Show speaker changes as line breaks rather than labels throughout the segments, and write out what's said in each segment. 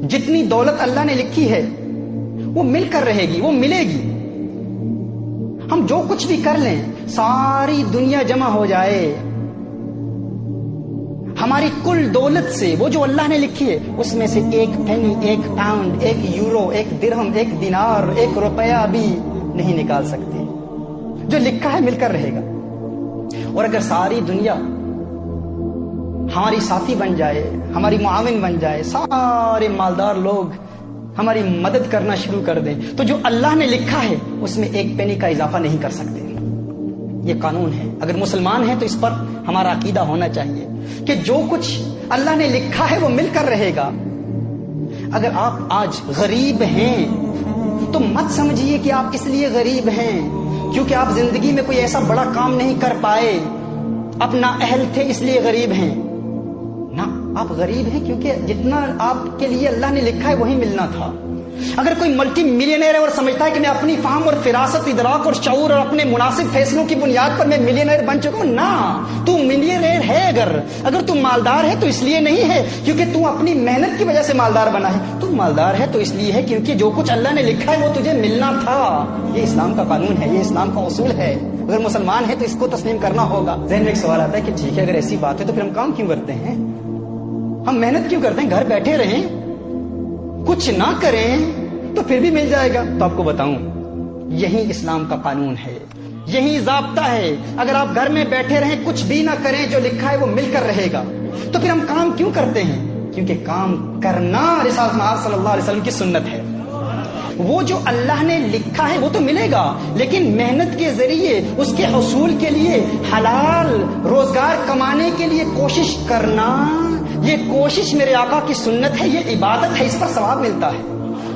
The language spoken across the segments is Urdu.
جتنی دولت اللہ نے لکھی ہے وہ مل کر رہے گی، وہ ملے گی۔ ہم جو کچھ بھی کر لیں، ساری دنیا جمع ہو جائے، ہماری کل دولت سے وہ جو اللہ نے لکھی ہے اس میں سے ایک پینی، ایک پاؤنڈ، ایک یورو، ایک درہم، ایک دینار، ایک روپیہ بھی نہیں نکال سکتے۔ جو لکھا ہے مل کر رہے گا۔ اور اگر ساری دنیا ہماری ساتھی بن جائے، ہماری معاون بن جائے، سارے مالدار لوگ ہماری مدد کرنا شروع کر دیں، تو جو اللہ نے لکھا ہے اس میں ایک پینی کا اضافہ نہیں کر سکتے۔ یہ قانون ہے۔ اگر مسلمان ہیں تو اس پر ہمارا عقیدہ ہونا چاہیے کہ جو کچھ اللہ نے لکھا ہے وہ مل کر رہے گا۔ اگر آپ آج غریب ہیں تو مت سمجھیے کہ آپ اس لیے غریب ہیں کیونکہ آپ زندگی میں کوئی ایسا بڑا کام نہیں کر پائے، آپ نااہل تھے اس لیے غریب ہیں۔ نہ، آپ غریب ہیں کیونکہ جتنا آپ کے لیے اللہ نے لکھا ہے وہی ملنا تھا۔ اگر کوئی ملٹی ملینئر ہے اور سمجھتا ہے کہ میں اپنی فہم اور فراست، ادراک اور شعور اور اپنے مناسب فیصلوں کی بنیاد پر میں ملینئر بن چکا ہوں، نہ، تو ملینئر ہے۔ اگر تو مالدار ہے تو اس لیے نہیں ہے کیونکہ تو اپنی محنت کی وجہ سے مالدار بنا ہے، تو مالدار ہے تو اس لیے ہے کیونکہ جو کچھ اللہ نے لکھا ہے وہ تجھے ملنا تھا۔ یہ اسلام کا قانون ہے، یہ اسلام کا اصول ہے۔ اگر مسلمان ہے تو اس کو تسلیم کرنا ہوگا۔ ذہن میں ایک سوال آتا ہے کہ ٹھیک ہے، اگر ایسی بات ہے تو پھر ہم کام کیوں کرتے ہیں؟ ہم محنت کیوں کرتے ہیں؟ گھر بیٹھے رہیں، کچھ نہ کریں تو پھر بھی مل جائے گا۔ تو آپ کو بتاؤں، یہی اسلام کا قانون ہے، یہی ضابطہ ہے۔ اگر آپ گھر میں بیٹھے رہیں، کچھ بھی نہ کریں، جو لکھا ہے وہ مل کر رہے گا۔ تو پھر ہم کام کیوں کرتے ہیں؟ کیونکہ کام کرنا رسالت مآب صلی اللہ علیہ وسلم کی سنت ہے۔ وہ جو اللہ نے لکھا ہے وہ تو ملے گا، لیکن محنت کے ذریعے اس کے حصول کے لیے حلال روزگار کمانے کے لیے کوشش کرنا، یہ کوشش میرے آقا کی سنت ہے، یہ عبادت ہے، اس پر ثواب ملتا ہے۔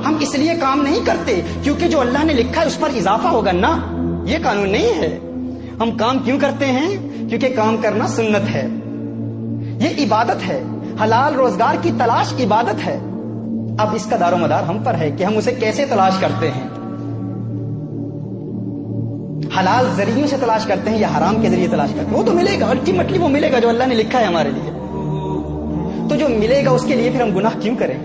ہم اس لیے کام نہیں کرتے کیونکہ جو اللہ نے لکھا ہے اس پر اضافہ ہوگا، نہ، یہ قانون نہیں ہے۔ ہم کام کیوں کرتے ہیں؟ کیونکہ کام کرنا سنت ہے، یہ عبادت ہے۔ حلال روزگار کی تلاش عبادت ہے۔ اب اس کا دار و مدار ہم پر ہے کہ ہم اسے کیسے تلاش کرتے ہیں۔ حلال ذریعوں سے تلاش کرتے ہیں یا حرام کے ذریعے تلاش کرتے ہیں؟ وہ تو ملے گا، الٹیمیٹلی وہ ملے گا جو اللہ نے لکھا ہے ہمارے لیے۔ تو جو ملے گا اس کے لیے پھر ہم گناہ کیوں کریں؟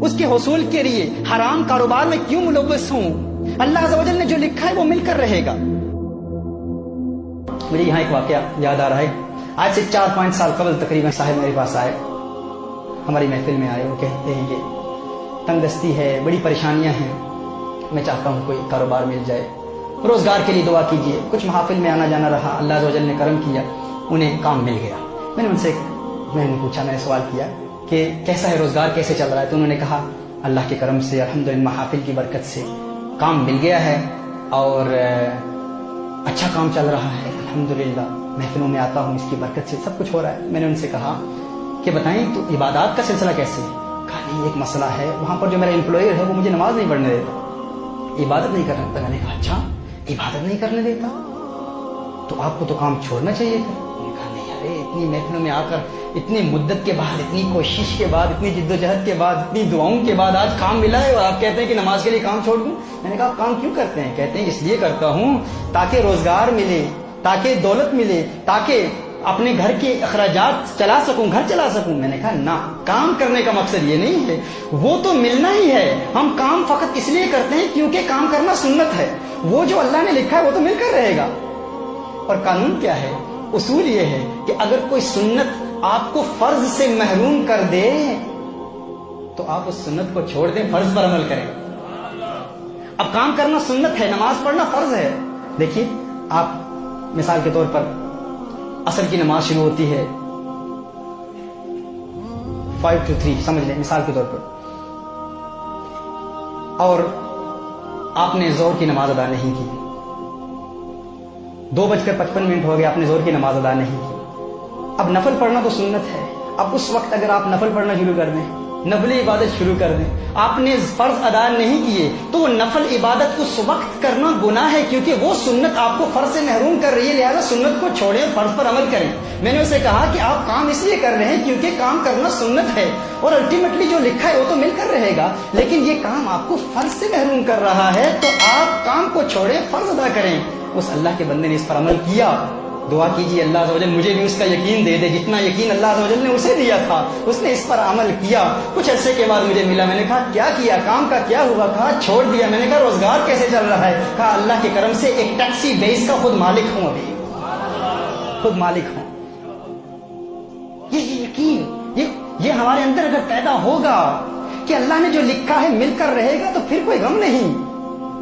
اس کے حصول کے لیے حرام کاروبار میں کیوں ملوث ہوں؟ اللہ عز و جل نے جو لکھا ہے وہ مل کر رہے گا۔ مجھے یہاں ایک واقعہ یاد آ رہا ہے۔ آج سے 4-5 سال قبل تقریباً صاحب میرے پاس آئے، ہماری محفل میں آئے، وہ کہتے ہیں کہ تنگ دستی ہے، بڑی پریشانیاں ہیں، میں چاہتا ہوں کوئی کاروبار مل جائے، روزگار کے لیے دعا کیجیے۔ کچھ محافل میں آنا جانا رہا، اللہ عز و جل نے کرم کیا، انہیں کام مل گیا۔ میں نے ان سے پوچھا، میں نے سوال کیا کہ کیسا ہے روزگار، کیسے چل رہا ہے؟ تو انہوں نے کہا اللہ کے کرم سے، الحمدللہ، محافل کی برکت سے کام مل گیا ہے اور اچھا کام چل رہا ہے، الحمدللہ، محفلوں میں آتا ہوں، اس کی برکت سے سب کچھ ہو رہا ہے۔ میں نے ان سے کہا کہ بتائیں تو عبادات کا سلسلہ کیسے ہے؟ کہا نہیں، ایک مسئلہ ہے، وہاں پر جو میرا امپلائر ہے وہ مجھے نماز نہیں پڑھنے دیتا، عبادت نہیں کرنے دیتا۔ میں نے کہا اچھا، عبادت نہیں کرنے دیتا تو آپ کو تو کام چھوڑنا چاہیے تھا۔ میں نے کہا نہیں، ارے اتنی محفلوں میں آ کر، اتنی مدت کے بعد، اتنی کوشش کے بعد، اتنی جد و جہد کے بعد، اتنی دعاؤں کے بعد آج کام ملا ہے اور آپ کہتے ہیں کہ نماز کے لیے کام چھوڑ دوں؟ میں نے کہا آپ کام کیوں کرتے ہیں؟ کہتے ہیں اس لیے کرتا ہوں تاکہ روزگار ملے، تاکہ دولت ملے، تاکہ اپنے گھر کے اخراجات چلا سکوں، گھر چلا سکوں۔ میں نے کہا نہ، کام کرنے کا مقصد یہ نہیں ہے، وہ تو ملنا ہی ہے۔ ہم کام فقط اس لیے کرتے ہیں کیونکہ کام کرنا سنت ہے، وہ جو اللہ نے لکھا ہے وہ تو مل کر رہے گا۔ اور قانون کیا ہے؟ اصول یہ ہے کہ اگر کوئی سنت آپ کو فرض سے محروم کر دے تو آپ اس سنت کو چھوڑ دیں، فرض پر عمل کریں۔ اب کام کرنا سنت ہے، نماز پڑھنا فرض ہے۔ دیکھیے، آپ مثال کے طور پر عصر کی نماز شروع ہوتی ہے 5 to 3، سمجھ لیں مثال کے طور پر، اور آپ نے ظہر کی نماز ادا نہیں کی، 2:55 ہو گئے، آپ نے ظہر کی نماز ادا نہیں کی۔ اب نفل پڑھنا تو سنت ہے، اب اس وقت اگر آپ نفل پڑھنا شروع کر دیں، نفلی عبادت شروع کر دیں، آپ نے فرض ادا نہیں کیے تو وہ نفل عبادت اس وقت کرنا گناہ ہے، کیونکہ وہ سنت آپ کو فرض سے محروم کر رہی ہے، لہذا سنت کو چھوڑیں، فرض پر عمل کریں۔ میں نے اسے کہا کہ آپ کام اس لیے کر رہے ہیں کیونکہ کام کرنا سنت ہے اور الٹیمیٹلی جو لکھا ہے وہ تو مل کر رہے گا، لیکن یہ کام آپ کو فرض سے محروم کر رہا ہے تو آپ کام کو چھوڑیں، فرض ادا کریں۔ اس اللہ کے بندے نے اس پر عمل کیا، دعا کیجیے اللہ عز و جل مجھے بھی اس کا یقین دے دے جتنا یقین اللہ عز و جل نے اسے دیا تھا. اس نے اس پر عمل کیا. کچھ عرصے کے بعد مجھے ملا. میں نے کہا کیا کیا, کام کا کیا ہوا؟ کہا چھوڑ دیا. میں نے کہا روزگار کیسے چل رہا ہے؟ کہا اللہ کے کرم سے ایک ٹیکسی بیس کا خود مالک ہوں, ابھی خود مالک ہوں. یہ یقین یہ ہمارے اندر اگر پیدا ہوگا کہ اللہ نے جو لکھا ہے مل کر رہے گا, تو پھر کوئی غم نہیں,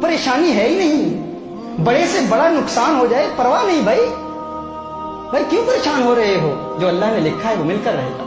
پریشانی ہے ہی نہیں. بڑے سے بڑا نقصان ہو جائے پرواہ نہیں. بھائی کیوں پریشان ہو رہے ہو؟ جو اللہ نے لکھا ہے وہ مل کر رہے گا.